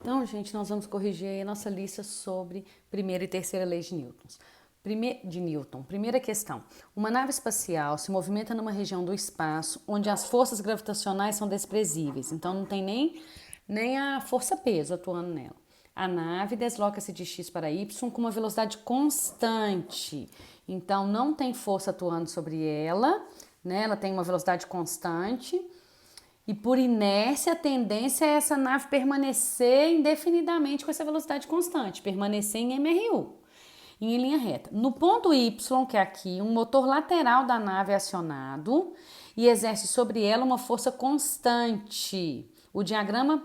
Então, gente, nós vamos corrigir aí a nossa lista sobre primeira e terceira leis de Newton. Primeira questão. Uma nave espacial se movimenta numa região do espaço onde as forças gravitacionais são desprezíveis. Então, não tem nem a força-peso atuando nela. A nave desloca-se de x para y com uma velocidade constante. Então, não tem força atuando sobre ela, né? Ela tem uma velocidade constante. E por inércia, a tendência é essa nave permanecer indefinidamente com essa velocidade constante, permanecer em MRU, em linha reta. No ponto Y, que é aqui, um motor lateral da nave é acionado e exerce sobre ela uma força constante. O diagrama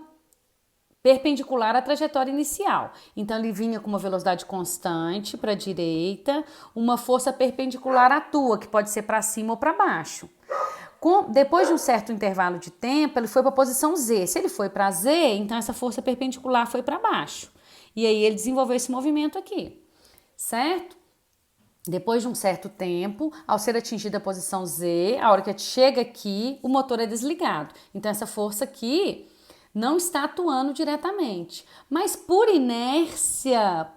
perpendicular à trajetória inicial. Então, ele vinha com uma velocidade constante para a direita, uma força perpendicular atua, que pode ser para cima ou para baixo. Depois de um certo intervalo de tempo, ele foi para a posição Z. Se ele foi para Z, então essa força perpendicular foi para baixo. E aí ele desenvolveu esse movimento aqui, certo? Depois de um certo tempo, ao ser atingida a posição Z, a hora que chega aqui, o motor é desligado. Então essa força aqui não está atuando diretamente. Mas por inércia,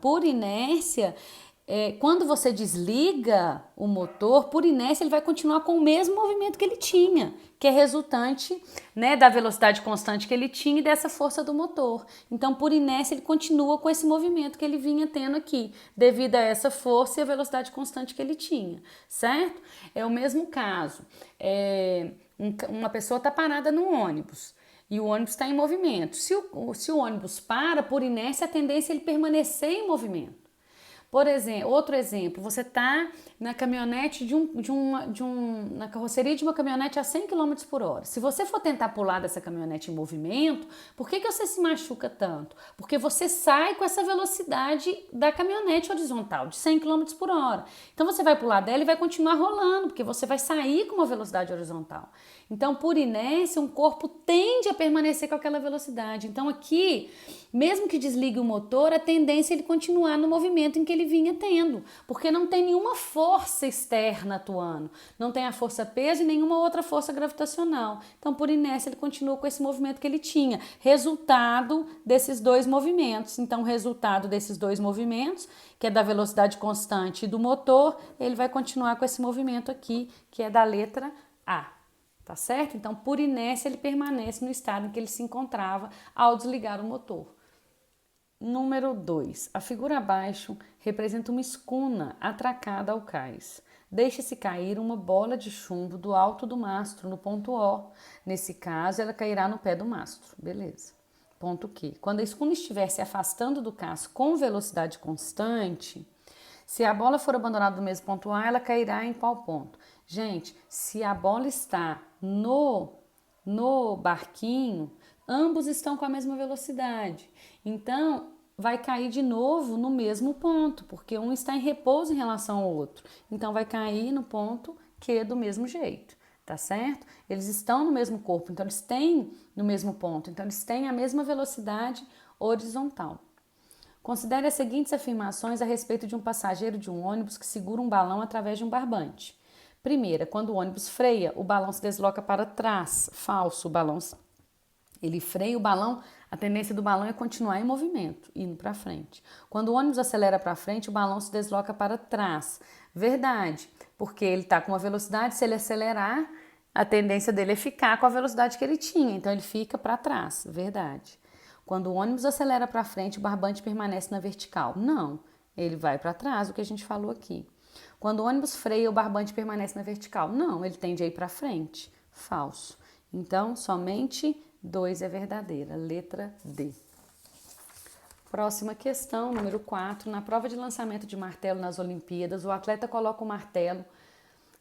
quando você desliga o motor, por inércia ele vai continuar com o mesmo movimento que ele tinha, que é resultante, né, da velocidade constante que ele tinha e dessa força do motor. Então, por inércia, ele continua com esse movimento que ele vinha tendo aqui, devido a essa força e a velocidade constante que ele tinha, certo? É o mesmo caso. Uma pessoa está parada no ônibus e o ônibus está em movimento. Se o ônibus para, por inércia, a tendência é ele permanecer em movimento. Por exemplo, outro exemplo, você está na caminhonete na carroceria de uma caminhonete a 100 km por hora. Se você for tentar pular dessa caminhonete em movimento, por que você se machuca tanto? Porque você sai com essa velocidade da caminhonete horizontal, de 100 km por hora. Então você vai pular dela e vai continuar rolando, porque você vai sair com uma velocidade horizontal. Então, por inércia, um corpo tende a permanecer com aquela velocidade. Então, aqui, mesmo que desligue o motor, a tendência é ele continuar no movimento em que ele vinha tendo, porque não tem nenhuma força externa atuando, não tem a força-peso e nenhuma outra força gravitacional. Então, por inércia, ele continua com esse movimento que ele tinha, resultado desses dois movimentos. Então, o resultado desses dois movimentos, que é da velocidade constante e do motor, ele vai continuar com esse movimento aqui, que é da letra A. Tá certo? Então, por inércia, ele permanece no estado em que ele se encontrava ao desligar o motor. Número 2. A figura abaixo representa uma escuna atracada ao cais. Deixa-se cair uma bola de chumbo do alto do mastro no ponto O. Nesse caso, ela cairá no pé do mastro. Beleza. Ponto Q. Quando a escuna estiver se afastando do cais com velocidade constante, se a bola for abandonada do mesmo ponto A, ela cairá em qual ponto? Gente, se a bola está no barquinho, ambos estão com a mesma velocidade. Então, vai cair de novo no mesmo ponto, porque um está em repouso em relação ao outro. Então, vai cair no ponto Q do mesmo jeito, tá certo? Eles estão no mesmo corpo, então eles têm no mesmo ponto, então eles têm a mesma velocidade horizontal. Considere as seguintes afirmações a respeito de um passageiro de um ônibus que segura um balão através de um barbante. Primeira, quando o ônibus freia, o balão se desloca para trás. Falso, o balão ele freia o balão, a tendência do balão é continuar em movimento, indo para frente. Quando o ônibus acelera para frente, o balão se desloca para trás. Verdade, porque ele está com uma velocidade, se ele acelerar, a tendência dele é ficar com a velocidade que ele tinha, então ele fica para trás. Verdade. Quando o ônibus acelera para frente, o barbante permanece na vertical. Não, ele vai para trás, o que a gente falou aqui. Quando o ônibus freia, o barbante permanece na vertical. Não, ele tende a ir para frente. Falso. Então, somente 2 é verdadeira. Letra D. Próxima questão, número 4. Na prova de lançamento de martelo nas Olimpíadas, o atleta coloca o martelo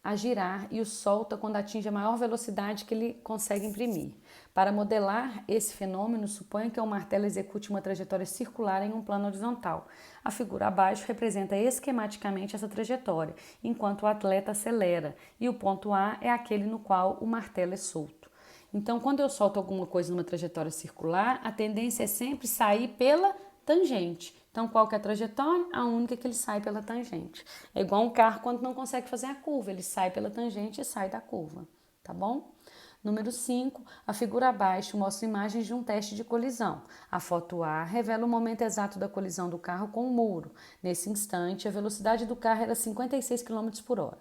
a girar e o solta quando atinge a maior velocidade que ele consegue imprimir. Para modelar esse fenômeno, suponha que o martelo execute uma trajetória circular em um plano horizontal. A figura abaixo representa esquematicamente essa trajetória, enquanto o atleta acelera, e o ponto A é aquele no qual o martelo é solto. Então, quando eu solto alguma coisa numa trajetória circular, a tendência é sempre sair pela tangente. Então, qual que é a trajetória? A única que ele sai pela tangente. É igual um carro quando não consegue fazer a curva, ele sai pela tangente e sai da curva, tá bom? Número 5, a figura abaixo mostra imagens de um teste de colisão. A foto A revela o momento exato da colisão do carro com o muro. Nesse instante, a velocidade do carro era 56 km por hora.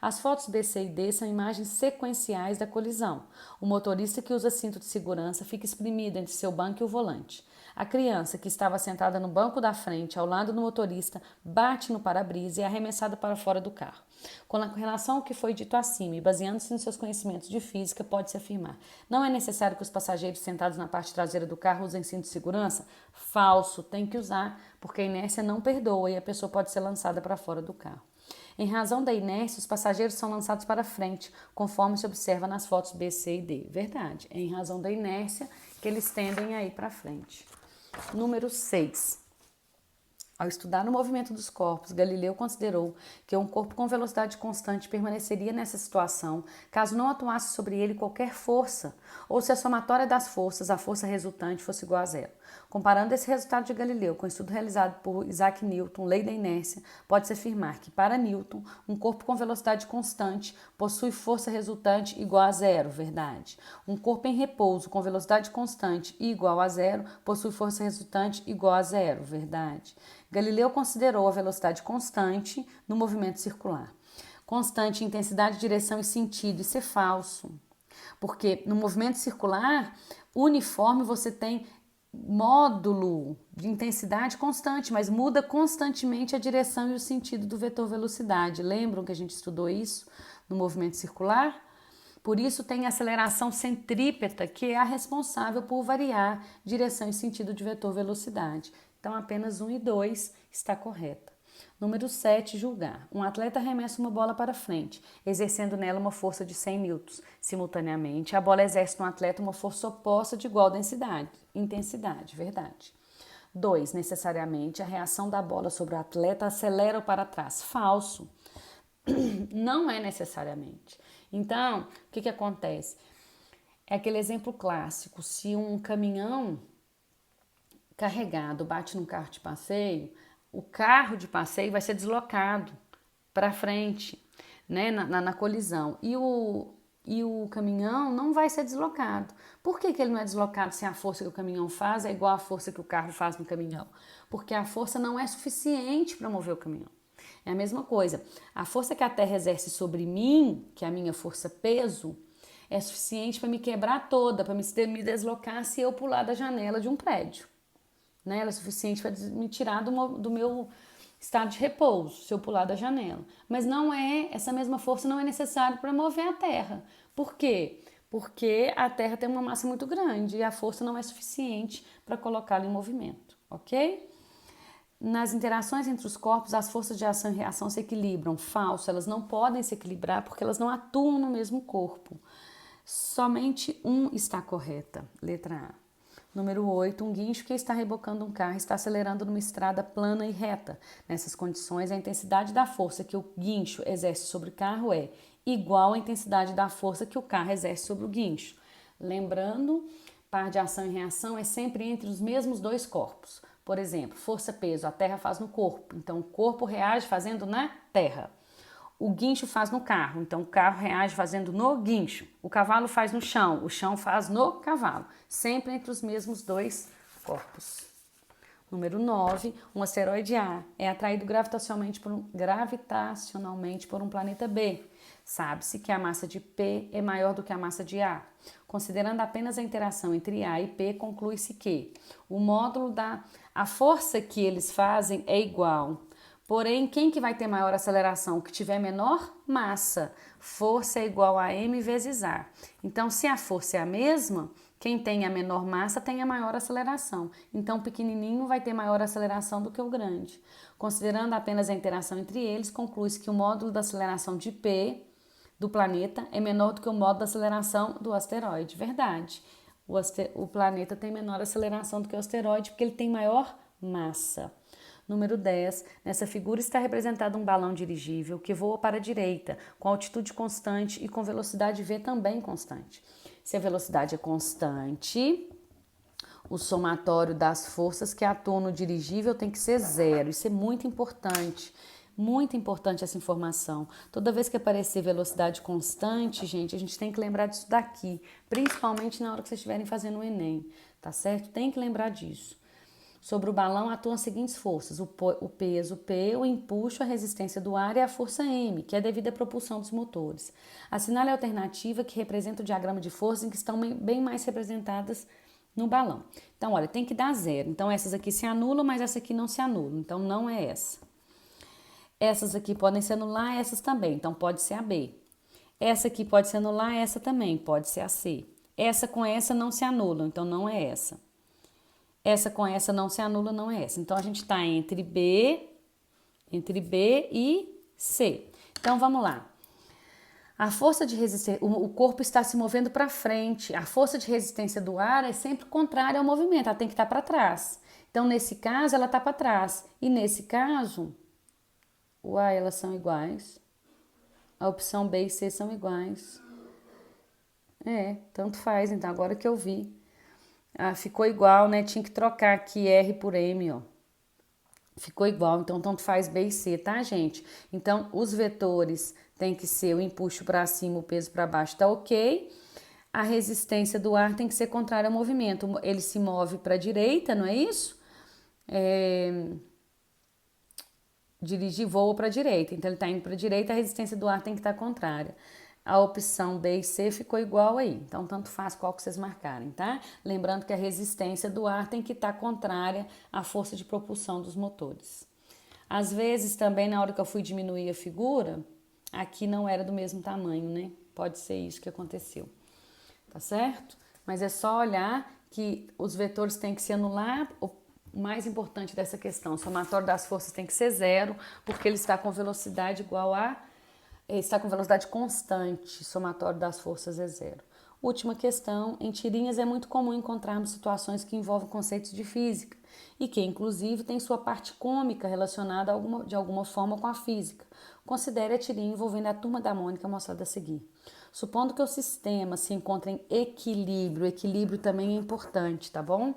As fotos B, C e D são imagens sequenciais da colisão. O motorista que usa cinto de segurança fica espremido entre seu banco e o volante. A criança, que estava sentada no banco da frente, ao lado do motorista, bate no para-brisa e é arremessada para fora do carro. Com relação ao que foi dito acima e baseando-se nos seus conhecimentos de física, pode-se afirmar: não é necessário que os passageiros sentados na parte traseira do carro usem cinto de segurança? Falso, tem que usar, porque a inércia não perdoa e a pessoa pode ser lançada para fora do carro. Em razão da inércia, os passageiros são lançados para frente, conforme se observa nas fotos B, C e D. Verdade, é em razão da inércia que eles tendem a ir para frente. Número 6. Ao estudar o movimento dos corpos, Galileu considerou que um corpo com velocidade constante permaneceria nessa situação caso não atuasse sobre ele qualquer força, ou se a somatória das forças, a força resultante, fosse igual a zero. Comparando esse resultado de Galileu com o estudo realizado por Isaac Newton, lei da inércia, pode-se afirmar que, para Newton, um corpo com velocidade constante possui força resultante igual a zero, verdade. Um corpo em repouso com velocidade constante e igual a zero possui força resultante igual a zero, verdade. Galileu considerou a velocidade constante no movimento circular. Constante em intensidade, direção e sentido, isso é falso. Porque no movimento circular, uniforme, você tem módulo de intensidade constante, mas muda constantemente a direção e o sentido do vetor velocidade. Lembram que a gente estudou isso no movimento circular? Por isso tem a aceleração centrípeta, que é a responsável por variar direção e sentido de vetor velocidade. Então, apenas 1 e 2 está correta. Número 7, julgar. Um atleta arremessa uma bola para frente, exercendo nela uma força de 100 newtons. Simultaneamente, a bola exerce no atleta uma força oposta de igual intensidade, verdade. 2, necessariamente, a reação da bola sobre o atleta acelera-o para trás. Falso. Não é necessariamente. Então, o que acontece? É aquele exemplo clássico. Se um caminhão carregado bate num carro de passeio, o carro de passeio vai ser deslocado para frente, né, na colisão. E o caminhão não vai ser deslocado. Por que ele não é deslocado se a força que o caminhão faz é igual à força que o carro faz no caminhão? Porque a força não é suficiente para mover o caminhão. É a mesma coisa. A força que a Terra exerce sobre mim, que é a minha força peso, é suficiente para me quebrar toda, para me deslocar se eu pular da janela de um prédio. Né? Ela é suficiente para me tirar do meu estado de repouso, se eu pular da janela. Mas essa mesma força não é necessária para mover a Terra. Por quê? Porque a Terra tem uma massa muito grande e a força não é suficiente para colocá-la em movimento, ok? Nas interações entre os corpos, as forças de ação e reação se equilibram. Falso, elas não podem se equilibrar porque elas não atuam no mesmo corpo. Somente está correta, letra A. Número 8, um guincho que está rebocando um carro está acelerando numa estrada plana e reta. Nessas condições, a intensidade da força que o guincho exerce sobre o carro é igual à intensidade da força que o carro exerce sobre o guincho. Lembrando, par de ação e reação é sempre entre os mesmos dois corpos. Por exemplo, força-peso, a terra faz no corpo, então o corpo reage fazendo na terra. O guincho faz no carro, então o carro reage fazendo no guincho. O cavalo faz no chão, o chão faz no cavalo. Sempre entre os mesmos dois corpos. Número 9, um asteroide A é atraído gravitacionalmente por um planeta B. Sabe-se que a massa de P é maior do que a massa de A. Considerando apenas a interação entre A e P, conclui-se que o módulo a força que eles fazem é igual. Porém, quem que vai ter maior aceleração? O que tiver menor massa. Força é igual a m vezes A. Então, se a força é a mesma, quem tem a menor massa tem a maior aceleração. Então, o pequenininho vai ter maior aceleração do que o grande. Considerando apenas a interação entre eles, conclui-se que o módulo da aceleração de P do planeta é menor do que o módulo da aceleração do asteroide. Verdade. O planeta tem menor aceleração do que o asteroide porque ele tem maior massa. Número 10. Nessa figura está representado um balão dirigível que voa para a direita, com altitude constante e com velocidade v também constante. Se a velocidade é constante, o somatório das forças que atuam no dirigível tem que ser zero. Isso é muito importante. Muito importante essa informação. Toda vez que aparecer velocidade constante, gente, a gente tem que lembrar disso daqui, principalmente na hora que vocês estiverem fazendo o Enem, tá certo? Tem que lembrar disso. Sobre o balão atuam as seguintes forças: o peso P, o empuxo, a resistência do ar e a força M, que é devido à propulsão dos motores. Assinale a alternativa que representa o diagrama de forças em que estão bem mais representadas no balão. Então, olha, tem que dar zero. Então, essas aqui se anulam, mas essa aqui não se anula. Então, não é essa. Essas aqui podem se anular, essas também. Então, pode ser a B. Essa aqui pode se anular, essa também. Pode ser a C. Essa com essa não se anulam, então não é essa. Essa com essa não se anula, não é essa. Então, a gente está entre B e C. Então, vamos lá. A força de resistência, o corpo está se movendo para frente. A força de resistência do ar é sempre contrária ao movimento, ela tem que estar para trás. Então, nesse caso, ela está para trás. E nesse caso, uai, elas são iguais. A opção B e C são iguais. Tanto faz. Então, agora que eu vi. Ficou igual, né? Tinha que trocar aqui R por M, ó. Ficou igual, então tanto faz B e C, tá, gente? Então, os vetores tem que ser o empuxo para cima, o peso para baixo, tá ok? A resistência do ar tem que ser contrária ao movimento. Ele se move para a direita, não é isso? Dirigir voa para a direita, então ele está indo para a direita, a resistência do ar tem que estar contrária. A opção B e C ficou igual aí, então tanto faz qual que vocês marcarem, tá? Lembrando que a resistência do ar tem que estar contrária à força de propulsão dos motores. Às vezes também na hora que eu fui diminuir a figura, aqui não era do mesmo tamanho, né? Pode ser isso que aconteceu, tá certo? Mas é só olhar que os vetores têm que se anular. O mais importante dessa questão, o somatório das forças tem que ser zero, porque ele está com velocidade igual a... está com velocidade constante, somatório das forças é zero. Última questão, em tirinhas é muito comum encontrarmos situações que envolvem conceitos de física e que, inclusive, tem sua parte cômica relacionada de alguma forma com a física. Considere a tirinha envolvendo a turma da Mônica mostrada a seguir. Supondo que o sistema se encontre em equilíbrio, equilíbrio também é importante, tá bom?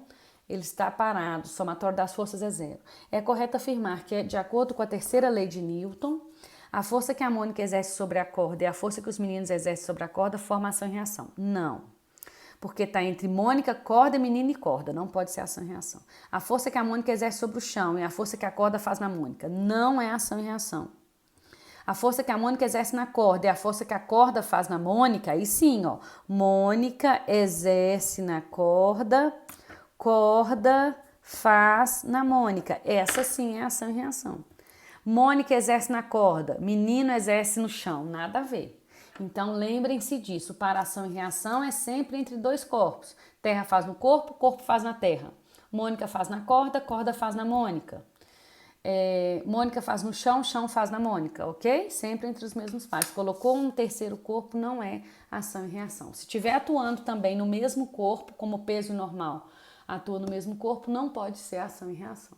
Ele está parado, o somatório das forças é zero. É correto afirmar que, de acordo com a terceira lei de Newton, a força que a Mônica exerce sobre a corda e a força que os meninos exercem sobre a corda formam ação e reação. Não. Porque está entre Mônica, corda, menino e corda. Não pode ser ação e reação. A força que a Mônica exerce sobre o chão e a força que a corda faz na Mônica. Não é ação e reação. A força que a Mônica exerce na corda e a força que a corda faz na Mônica. Aí sim, ó. Mônica exerce na corda, corda faz na Mônica. Essa sim é ação e reação. Mônica exerce na corda, menino exerce no chão, nada a ver. Então lembrem-se disso, para ação e reação é sempre entre dois corpos. Terra faz no corpo, corpo faz na terra. Mônica faz na corda, corda faz na Mônica. Mônica faz no chão, chão faz na Mônica, ok? Sempre entre os mesmos pares. Colocou um terceiro corpo, não é ação e reação. Se estiver atuando também no mesmo corpo, como peso normal, atua no mesmo corpo, não pode ser ação e reação.